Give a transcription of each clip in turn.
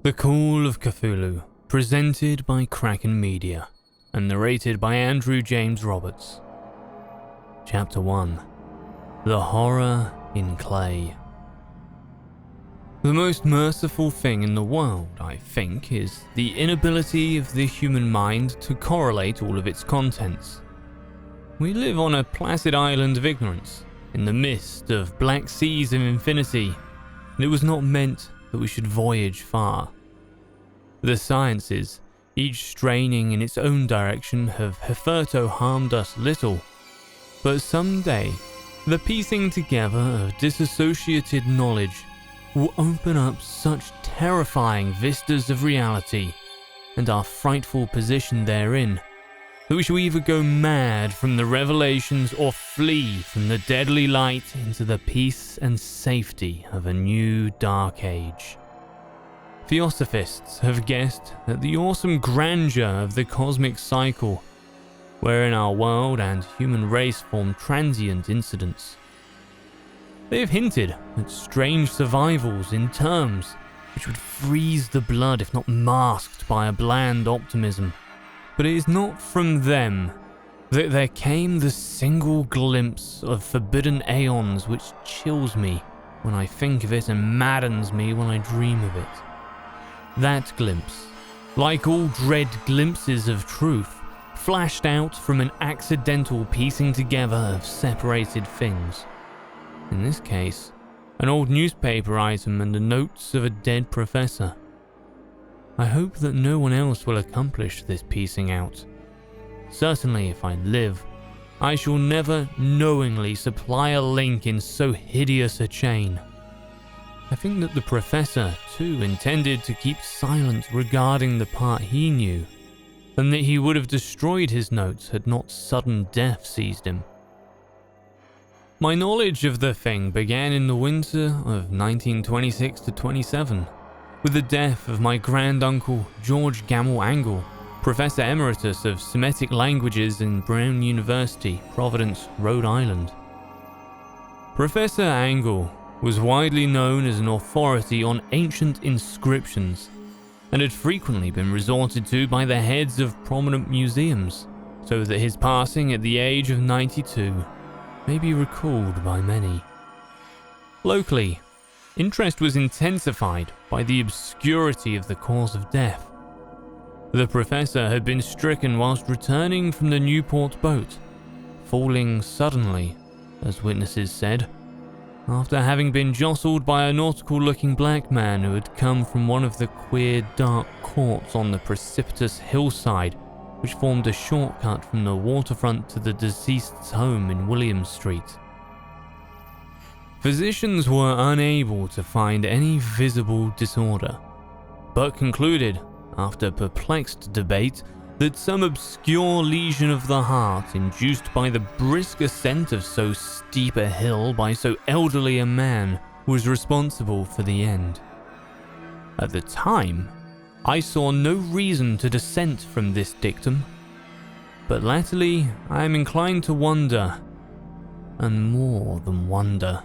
The Call of Cthulhu, presented by Kraken Media, and narrated by Andrew James Roberts. Chapter 1. The Horror in Clay. The most merciful thing in the world, I think, is the inability of the human mind to correlate all of its contents. We live on a placid island of ignorance, in the midst of black seas of infinity, and it was not meant that we should voyage far. The sciences, each straining in its own direction, have hitherto harmed us little, but someday the piecing together of disassociated knowledge will open up such terrifying vistas of reality and our frightful position therein, that we shall either go mad from the revelations or flee from the deadly light into the peace and safety of a new dark age. Theosophists have guessed at the awesome grandeur of the cosmic cycle, wherein our world and human race form transient incidents. They have hinted at strange survivals in terms which would freeze the blood if not masked by a bland optimism. But it is not from them that there came the single glimpse of forbidden aeons which chills me when I think of it and maddens me when I dream of it. That glimpse, like all dread glimpses of truth, flashed out from an accidental piecing together of separated things. In this case, an old newspaper item and the notes of a dead professor. I hope that no one else will accomplish this piecing out. Certainly, if I live, I shall never knowingly supply a link in so hideous a chain. I think that the professor, too, intended to keep silent regarding the part he knew, and that he would have destroyed his notes had not sudden death seized him. My knowledge of the thing began in the winter of 1926 to 27. With the death of my granduncle George Gamble Angle, Professor Emeritus of Semitic Languages in Brown University, Providence, Rhode Island. Professor Angle was widely known as an authority on ancient inscriptions and had frequently been resorted to by the heads of prominent museums, so that his passing at the age of 92 may be recalled by many. Locally, interest was intensified by the obscurity of the cause of death. The professor had been stricken whilst returning from the Newport boat, falling suddenly, as witnesses said, after having been jostled by a nautical-looking black man who had come from one of the queer dark courts on the precipitous hillside which formed a shortcut from the waterfront to the deceased's home in William Street. Physicians were unable to find any visible disorder, but concluded, after perplexed debate, that some obscure lesion of the heart induced by the brisk ascent of so steep a hill by so elderly a man was responsible for the end. At the time, I saw no reason to dissent from this dictum, but latterly I am inclined to wonder, and more than wonder.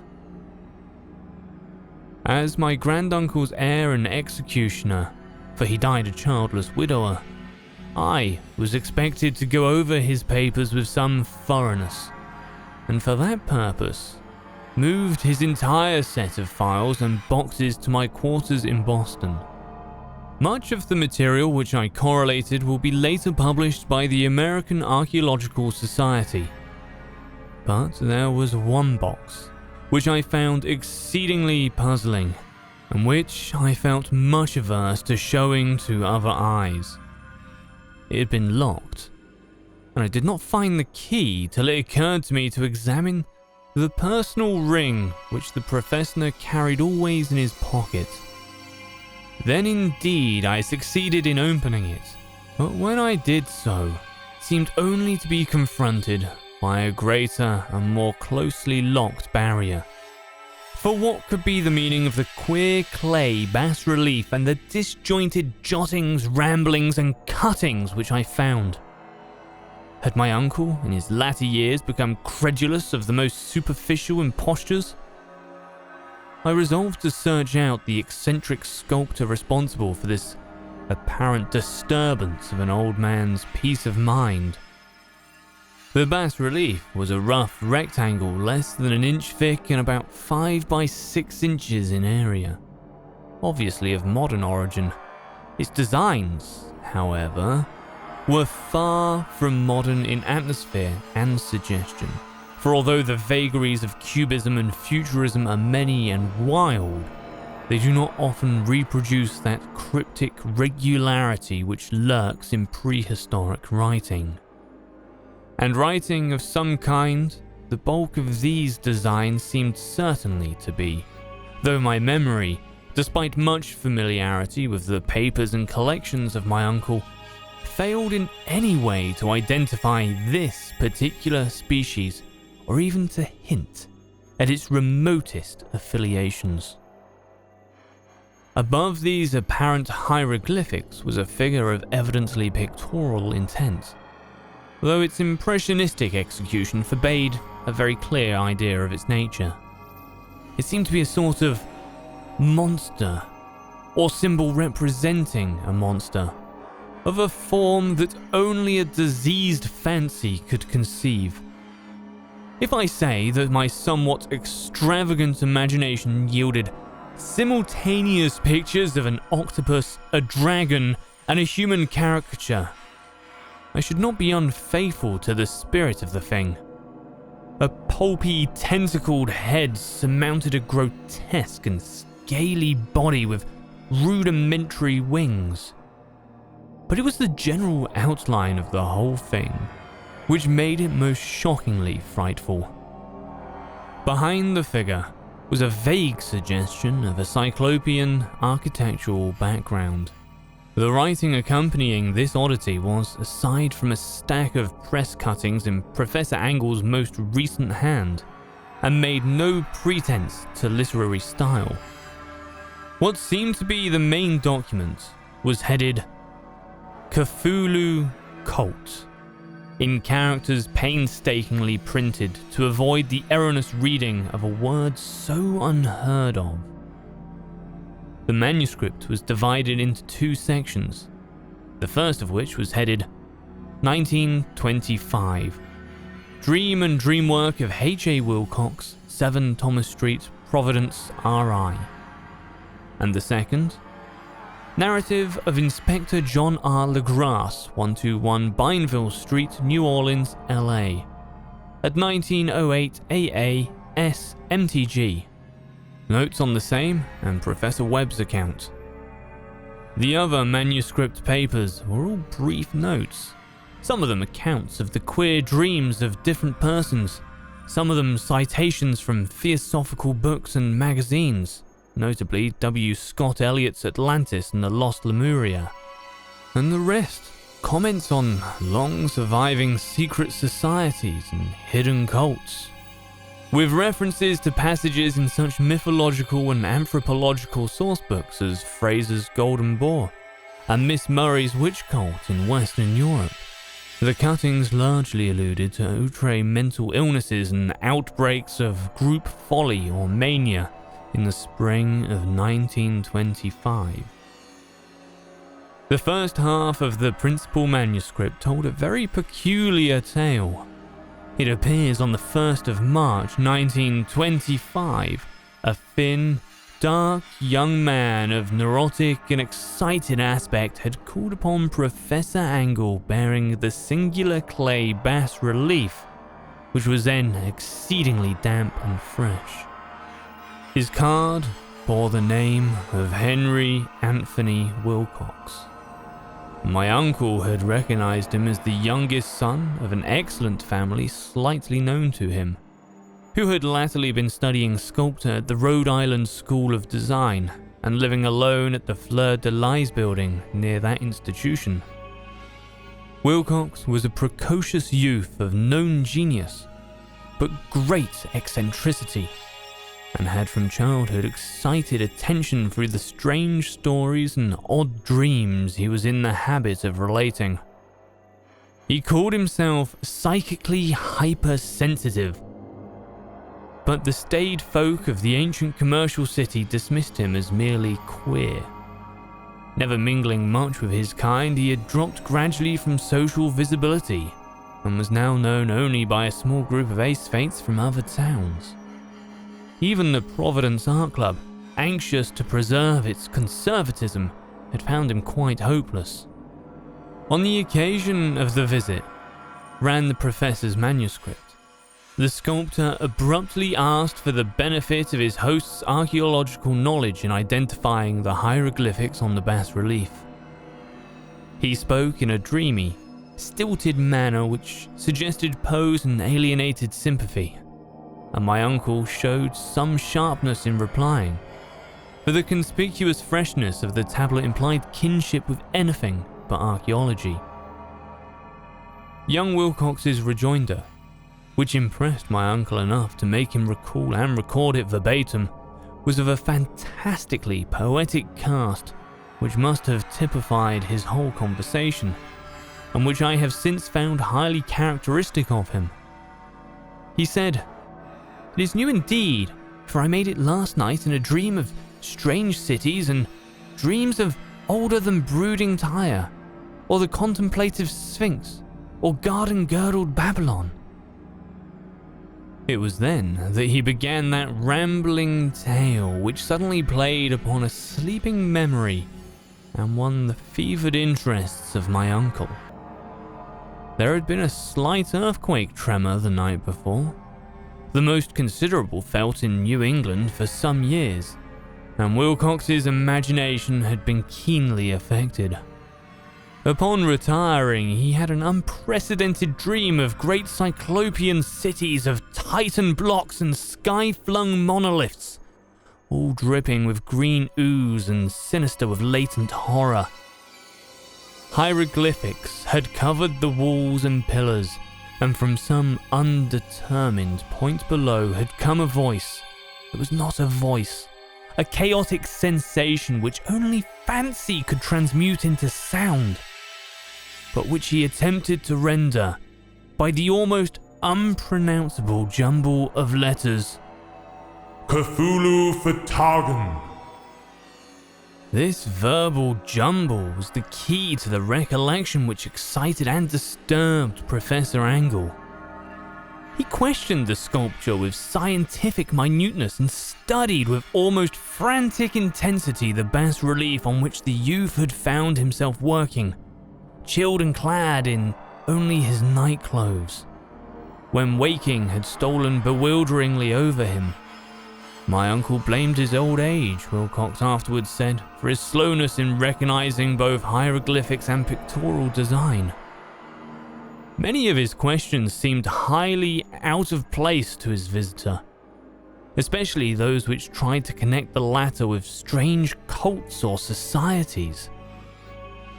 As my granduncle's heir and executioner, for he died a childless widower, I was expected to go over his papers with some thoroughness, and for that purpose, moved his entire set of files and boxes to my quarters in Boston. Much of the material which I correlated will be later published by the American Archaeological Society. But there was one box which I found exceedingly puzzling, and which I felt much averse to showing to other eyes. It had been locked, and I did not find the key till it occurred to me to examine the personal ring which the professor carried always in his pocket. Then indeed I succeeded in opening it, but when I did so, it seemed only to be confronted by a greater and more closely locked barrier. For what could be the meaning of the queer clay bas-relief and the disjointed jottings, ramblings and cuttings which I found? Had my uncle, in his latter years, become credulous of the most superficial impostures? I resolved to search out the eccentric sculptor responsible for this apparent disturbance of an old man's peace of mind. The bas-relief was a rough rectangle less than an inch thick and about 5 by 6 inches in area, obviously of modern origin. Its designs, however, were far from modern in atmosphere and suggestion, for although the vagaries of cubism and futurism are many and wild, they do not often reproduce that cryptic regularity which lurks in prehistoric writing. And writing of some kind, the bulk of these designs seemed certainly to be, though my memory, despite much familiarity with the papers and collections of my uncle, failed in any way to identify this particular species or even to hint at its remotest affiliations. Above these apparent hieroglyphics was a figure of evidently pictorial intent, though its impressionistic execution forbade a very clear idea of its nature. It seemed to be a sort of monster, or symbol representing a monster, of a form that only a diseased fancy could conceive. If I say that my somewhat extravagant imagination yielded simultaneous pictures of an octopus, a dragon, and a human caricature, I should not be unfaithful to the spirit of the thing. A pulpy, tentacled head surmounted a grotesque and scaly body with rudimentary wings. But it was the general outline of the whole thing which made it most shockingly frightful. Behind the figure was a vague suggestion of a cyclopean architectural background. The writing accompanying this oddity was, aside from a stack of press cuttings in Professor Angle's most recent hand, and made no pretense to literary style. What seemed to be the main document was headed Cthulhu Cult, in characters painstakingly printed to avoid the erroneous reading of a word so unheard of. The manuscript was divided into 2 sections, the first of which was headed 1925, Dream and Dreamwork of H.A. Wilcox, 7 Thomas Street, Providence, R.I. And the second, Narrative of Inspector John R. LeGrasse, 121 Bineville Street, New Orleans, L.A. at 1908 A.A. S. MTG. Notes on the same, and Professor Webb's account. The other manuscript papers were all brief notes, some of them accounts of the queer dreams of different persons, some of them citations from theosophical books and magazines, notably W. Scott Eliot's Atlantis and the Lost Lemuria, and the rest comments on long-surviving secret societies and hidden cults, with references to passages in such mythological and anthropological sourcebooks as Fraser's Golden Boar and Miss Murray's Witch Cult in Western Europe. The cuttings largely alluded to outre mental illnesses and outbreaks of group folly or mania in the spring of 1925. The first half of the principal manuscript told a very peculiar tale. It appears on the 1st of March 1925. A thin, dark young man of neurotic and excited aspect had called upon Professor Angle bearing the singular clay bas-relief, which was then exceedingly damp and fresh. His card bore the name of Henry Anthony Wilcox. My uncle had recognized him as the youngest son of an excellent family slightly known to him, who had latterly been studying sculpture at the Rhode Island School of Design and living alone at the Fleur de Lis building near that institution. Wilcox was a precocious youth of known genius, but great eccentricity, and had from childhood excited attention through the strange stories and odd dreams he was in the habit of relating. He called himself psychically hypersensitive, but the staid folk of the ancient commercial city dismissed him as merely queer. Never mingling much with his kind, he had dropped gradually from social visibility and was now known only by a small group of ace-fates from other towns. Even the Providence Art Club, anxious to preserve its conservatism, had found him quite hopeless. On the occasion of the visit, ran the professor's manuscript. The sculptor abruptly asked for the benefit of his host's archaeological knowledge in identifying the hieroglyphics on the bas-relief. He spoke in a dreamy, stilted manner which suggested Poe's and alienated sympathy, and my uncle showed some sharpness in replying, for the conspicuous freshness of the tablet implied kinship with anything but archaeology. Young Wilcox's rejoinder, which impressed my uncle enough to make him recall and record it verbatim, was of a fantastically poetic cast which must have typified his whole conversation, and which I have since found highly characteristic of him. He said, "It is new indeed, for I made it last night in a dream of strange cities and dreams of older than brooding Tyre, or the contemplative Sphinx, or garden-girdled Babylon." It was then that he began that rambling tale which suddenly played upon a sleeping memory and won the fevered interests of my uncle. There had been a slight earthquake tremor the night before, the most considerable felt in New England for some years, and Wilcox's imagination had been keenly affected. Upon retiring, he had an unprecedented dream of great cyclopean cities of titan blocks and sky-flung monoliths, all dripping with green ooze and sinister with latent horror. Hieroglyphics had covered the walls and pillars, and from some undetermined point below had come a voice. It was not a voice, a chaotic sensation which only fancy could transmute into sound, but which he attempted to render by the almost unpronounceable jumble of letters. Cthulhu Fatagan. This verbal jumble was the key to the recollection which excited and disturbed Professor Angle. He questioned the sculpture with scientific minuteness and studied with almost frantic intensity the bas-relief on which the youth had found himself working, chilled and clad in only his night clothes, when waking had stolen bewilderingly over him. My uncle blamed his old age, Wilcox afterwards said, for his slowness in recognizing both hieroglyphics and pictorial design. Many of his questions seemed highly out of place to his visitor, especially those which tried to connect the latter with strange cults or societies.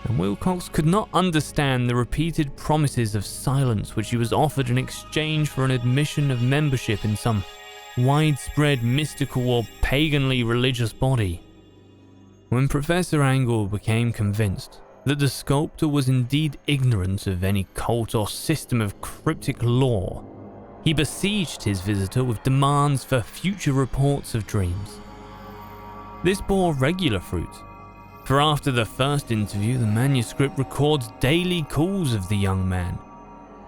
And Wilcox could not understand the repeated promises of silence which he was offered in exchange for an admission of membership in some widespread mystical or paganly religious body. When Professor Angle became convinced that the sculptor was indeed ignorant of any cult or system of cryptic lore, he besieged his visitor with demands for future reports of dreams. This bore regular fruit, for after the first interview the manuscript records daily calls of the young man,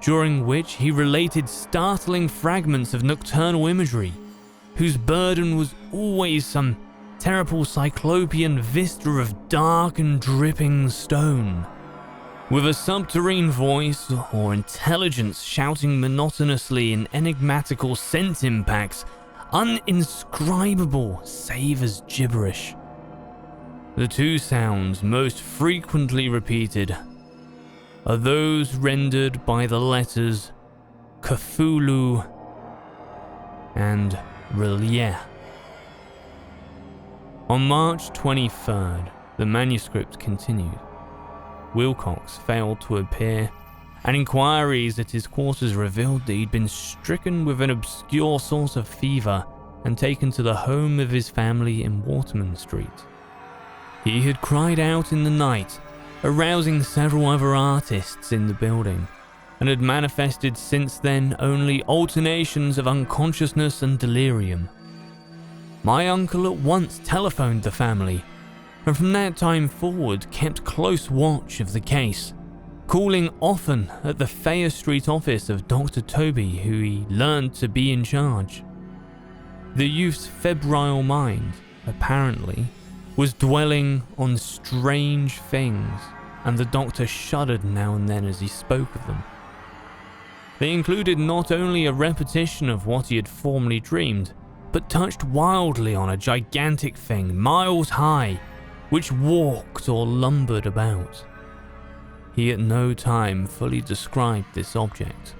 during which he related startling fragments of nocturnal imagery, whose burden was always some terrible cyclopean vista of dark and dripping stone, with a subterranean voice or intelligence shouting monotonously in enigmatical sense impacts, uninscribable save as gibberish. The two sounds most frequently repeated are those rendered by the letters Cthulhu and Relief. On March 23rd, the manuscript continued. Wilcox failed to appear, and inquiries at his quarters revealed that he'd been stricken with an obscure sort of fever and taken to the home of his family in Waterman Street. He had cried out in the night, arousing several other artists in the building, and had manifested since then only alternations of unconsciousness and delirium. My uncle at once telephoned the family, and from that time forward kept close watch of the case, calling often at the Thayer Street office of Dr. Toby, who he learned to be in charge. The youth's febrile mind, apparently, was dwelling on strange things, and the doctor shuddered now and then as he spoke of them. They included not only a repetition of what he had formerly dreamed, but touched wildly on a gigantic thing miles high, which walked or lumbered about. He at no time fully described this object,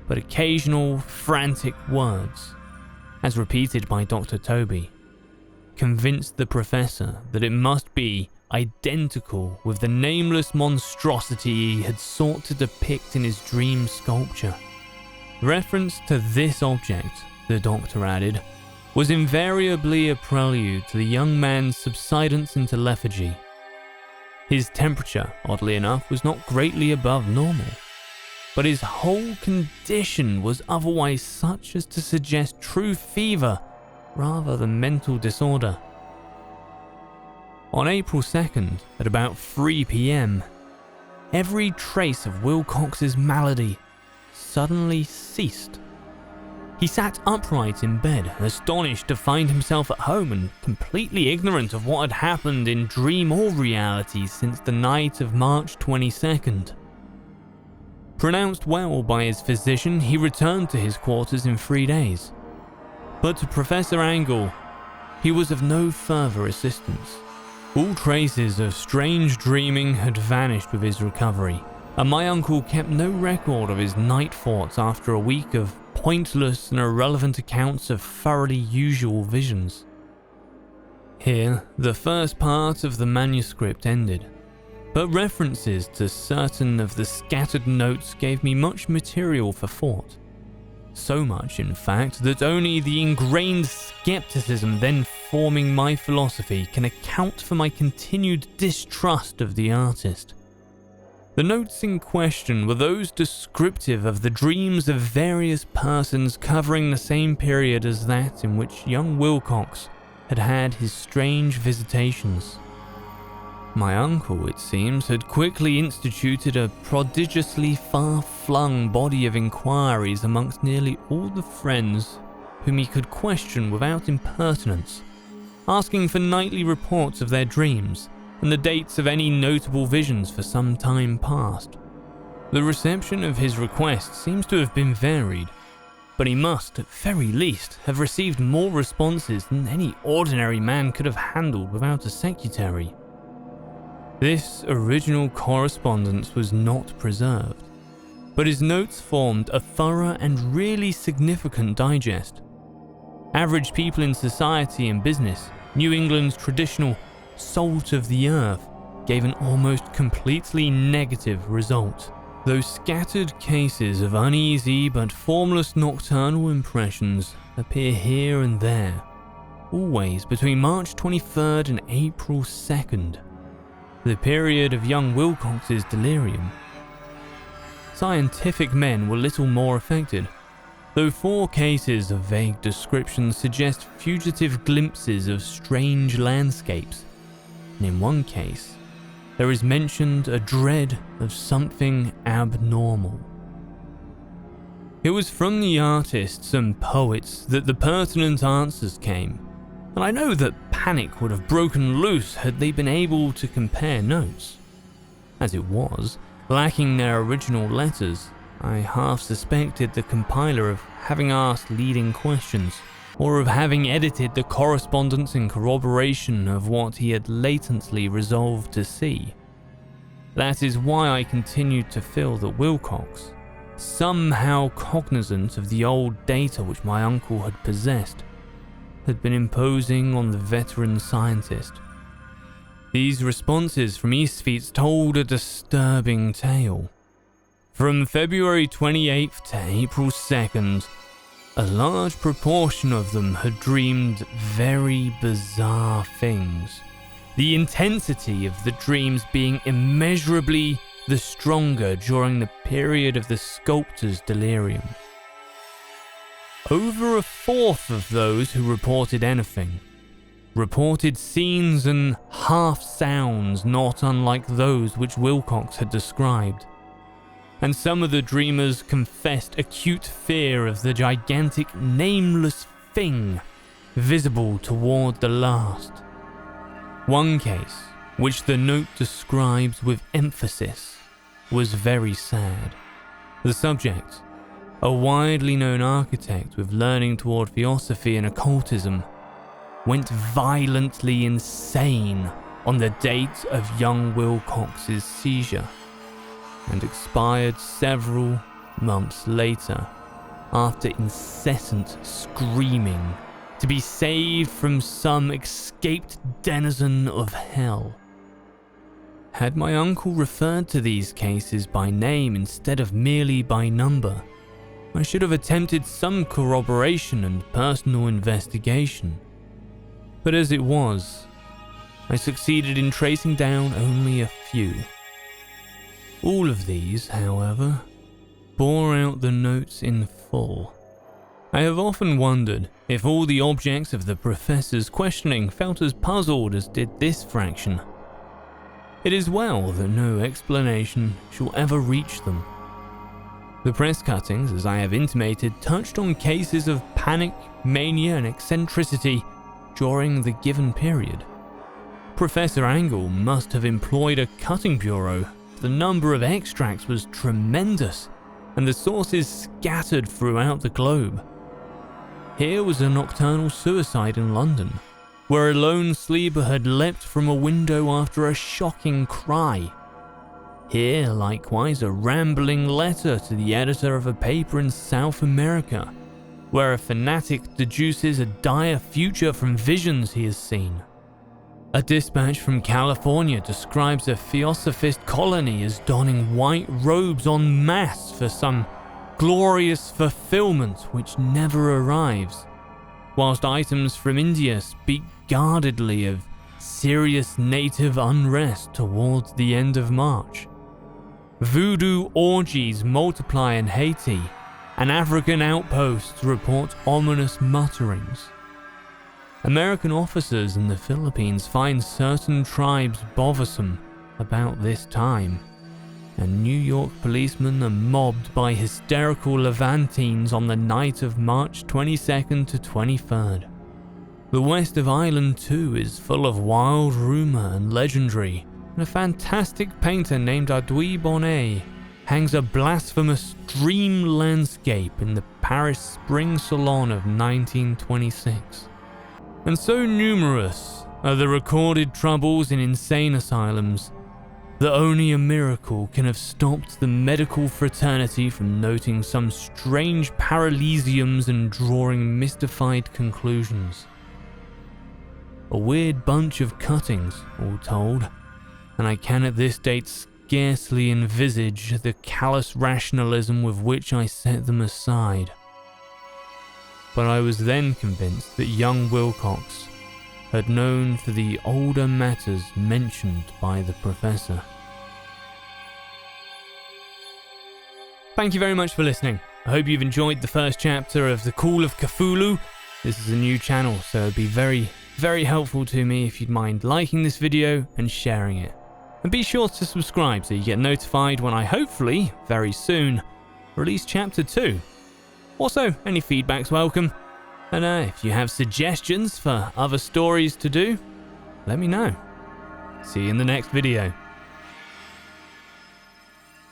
but occasional frantic words, as repeated by Dr. Toby, convinced the professor that it must be identical with the nameless monstrosity he had sought to depict in his dream sculpture. Reference to this object, the doctor added, was invariably a prelude to the young man's subsidence into lethargy. His temperature, oddly enough, was not greatly above normal, but his whole condition was otherwise such as to suggest true fever rather than mental disorder. On April 2nd, at about 3 p.m., every trace of Wilcox's malady suddenly ceased. He sat upright in bed, astonished to find himself at home and completely ignorant of what had happened in dream or reality since the night of March 22nd. Pronounced well by his physician, he returned to his quarters in 3 days. But to Professor Angle, he was of no further assistance. All traces of strange dreaming had vanished with his recovery, and my uncle kept no record of his night thoughts after a week of pointless and irrelevant accounts of thoroughly usual visions. Here, the first part of the manuscript ended, but references to certain of the scattered notes gave me much material for thought. So much, in fact, that only the ingrained skepticism then forming my philosophy can account for my continued distrust of the artist. The notes in question were those descriptive of the dreams of various persons covering the same period as that in which young Wilcox had had his strange visitations. My uncle, it seems, had quickly instituted a prodigiously far-flung body of inquiries amongst nearly all the friends whom he could question without impertinence, asking for nightly reports of their dreams and the dates of any notable visions for some time past. The reception of his request seems to have been varied, but he must, at very least, have received more responses than any ordinary man could have handled without a secretary. This original correspondence was not preserved, but his notes formed a thorough and really significant digest. Average people in society and business, New England's traditional salt of the earth, gave an almost completely negative result. Those scattered cases of uneasy but formless nocturnal impressions appear here and there, always between March 23rd and April 2nd, the period of young Wilcox's delirium. Scientific men were little more affected, though 4 cases of vague descriptions suggest fugitive glimpses of strange landscapes, and in one case, there is mentioned a dread of something abnormal. It was from the artists and poets that the pertinent answers came, and I know that panic would have broken loose had they been able to compare notes. As it was, lacking their original letters, I half suspected the compiler of having asked leading questions, or of having edited the correspondence in corroboration of what he had latently resolved to see. That is why I continued to feel that Wilcox, somehow cognizant of the old data which my uncle had possessed, had been imposing on the veteran scientist. These responses from Eastfeets told a disturbing tale. From February 28th to April 2nd, a large proportion of them had dreamed very bizarre things, the intensity of the dreams being immeasurably the stronger during the period of the sculptor's delirium. Over a fourth of those who reported anything reported scenes and half sounds not unlike those which Wilcox had described. And some of the dreamers confessed acute fear of the gigantic nameless thing visible toward the last. One case, which the note describes with emphasis, was very sad. The subject, a widely known architect with learning toward theosophy and occultism, went violently insane on the date of young Wilcox's seizure and expired several months later after incessant screaming to be saved from some escaped denizen of hell. Had my uncle referred to these cases by name instead of merely by number, I should have attempted some corroboration and personal investigation. But as it was, I succeeded in tracing down only a few. All of these, however, bore out the notes in full. I have often wondered if all the objects of the professor's questioning felt as puzzled as did this fraction. It is well that no explanation shall ever reach them. The press cuttings, as I have intimated, touched on cases of panic, mania, and eccentricity during the given period. Professor Angle must have employed a cutting bureau. The number of extracts was tremendous, and the sources scattered throughout the globe. Here was a nocturnal suicide in London, where a lone sleeper had leapt from a window after a shocking cry. Here, likewise, a rambling letter to the editor of a paper in South America, where a fanatic deduces a dire future from visions he has seen. A dispatch from California describes a theosophist colony as donning white robes en masse for some glorious fulfillment which never arrives, whilst items from India speak guardedly of serious native unrest towards the end of March. Voodoo orgies multiply in Haiti, and African outposts report ominous mutterings. American officers in the Philippines find certain tribes bothersome about this time, and New York policemen are mobbed by hysterical Levantines on the night of March 22nd to 23rd. The west of Ireland too is full of wild rumor and legendary, and a fantastic painter named Ardui Bonnet hangs a blasphemous dream landscape in the Paris Spring Salon of 1926. And so numerous are the recorded troubles in insane asylums that only a miracle can have stopped the medical fraternity from noting some strange paralesiums and drawing mystified conclusions. A weird bunch of cuttings, all told, and I can at this date scarcely envisage the callous rationalism with which I set them aside. But I was then convinced that young Wilcox had known for the older matters mentioned by the professor. Thank you very much for listening. I hope you've enjoyed the first chapter of the Call of Cthulhu. This is a new channel, so it'd be very, very helpful to me if you'd mind liking this video and sharing it. And be sure to subscribe so you get notified when I hopefully, very soon, release chapter 2. Also, any feedback's welcome. And if you have suggestions for other stories to do, let me know. See you in the next video.